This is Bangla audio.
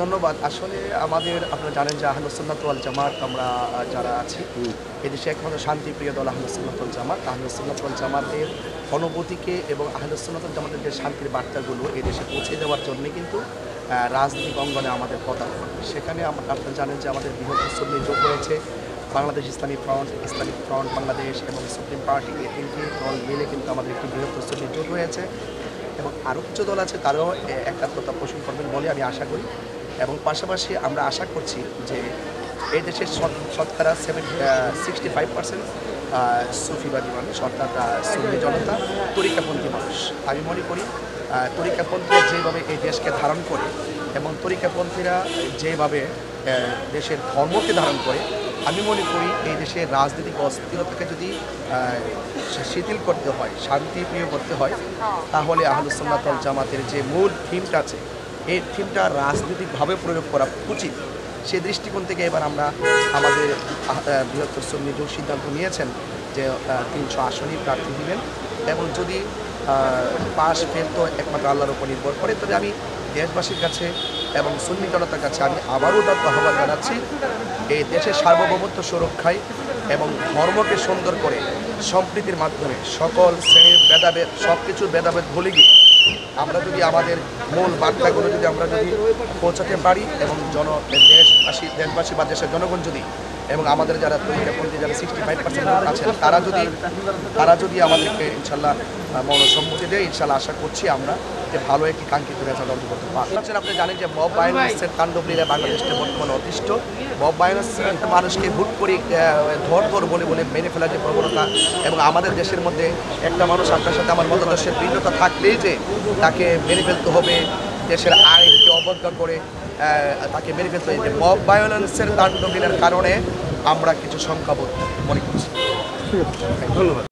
ধন্যবাদ। আসলে আমাদের আপনারা জানেন যে আহলুস সুন্নাত ওয়াল জামাত আমরা যারা আছি এদেশে একমাত্র শান্তিপ্রিয় দল আহলুস সুন্নাত ওয়াল জামাত। আহলুস সুন্নাত ওয়াল জামাতের অনুভূতিকে এবং আহলুস সুন্নাত ওয়াল জামাতের যে শান্তির বার্তাগুলো এদেশে পৌঁছে দেওয়ার জন্য কিন্তু রাজনৈতিক অঙ্গনে আমাদের পদার্পণ। সেখানে আপনারা জানেন যে আমাদের বৃহৎ সুন্নি জোট রয়েছে। বাংলাদেশ ইসলামিক ফ্রন্ট বাংলাদেশ এবং সুপ্রিম পার্টি এই তিনটি দল মিলে কিন্তু আমাদের একটি বৃহত্তর সুন্নি জোট রয়েছে এবং আরও কিছু দল আছে তারাও একাত্মতা পোষণ করবেন বলে আমি আশা করি। এবং পাশাপাশি আমরা আশা করছি যে এই দেশের শতকরা 65% সুফিবাদী মানুষ, অর্থাৎ সুন্নি জনতা তরিকাপন্থী মানুষ। আমি মনে করি তরিকাপন্থীরা যেভাবে এই দেশকে ধারণ করে এবং তরিকাপন্থীরা যেভাবে দেশের ধর্মকে ধারণ করে, আমি মনে করি এই দেশের রাজনৈতিক অস্থিরতাকে যদি শিথিল করতে হয়, শান্তিপ্রিয় করতে হয়, তাহলে আহলুস সুন্নাত ওয়াল জামাতের যে মূল থিমটা আছে এই থিমটা রাজনৈতিকভাবে প্রয়োগ করা উচিত। সেই দৃষ্টিকোণ থেকে এবার আমরা আমাদের বৃহত্তর সুন্নি জোট সিদ্ধান্ত নিয়েছেন যে 300 আসনই প্রার্থী দিবেন এবং যদি পাশ ফেল তো একমাত্র আল্লাহর উপর নির্ভর করে। তবে আমি দেশবাসীর কাছে এবং সুন্নি জনতার কাছে আমি আবারও তার আহ্বান জানাচ্ছি এই দেশের সার্বভৌমত্ব সুরক্ষায় এবং ধর্মকে সুন্দর করে সম্প্রীতির মাধ্যমে সকল শ্রেণীর ভেদাভেদ সব কিছুর ভেদাভেদ ভুলে গিয়ে আমরা যদি আমাদের মূল বার্তাগুলো যদি আমরা যদি পৌঁছাতে পারি এবং দেশবাসী বা দেশের জনগণ যদি এবং আমাদের যারা তরিকাপন্থী যারা 65% আছেন তারা যদি আমাদেরকে ইনশাল্লাহ মৌনসম্মতি দেয়, ইনশাল্লাহ আশা করছি আমরা যে ভালো একটি কাঙ্ক্ষিত রেজাল্ট অর্জন করতে পারব। আপনি জানেন যে মব ভায়োলেন্সের তাণ্ডব লীলা বাংলাদেশে বর্তমানে অতিষ্ঠ। মব ভায়োলেন্স মানুষকে হুট করে ধর বলে মেনে ফেলার যে প্রবণতা এবং আমাদের দেশের মধ্যে একটা মানুষ আপনার সাথে আমার মতাদর্শের ভিন্নতা থাকলেই যে তাকে মেনে ফেলতে হবে, দেশের আইনকে অবজ্ঞা করে তাকে মেরে ফেলতে হবে, মব ভায়োলেন্সের তাণ্ডব লীলার কারণে আমরা কিছু সংখ্যাবোধ মনে করছি। ধন্যবাদ।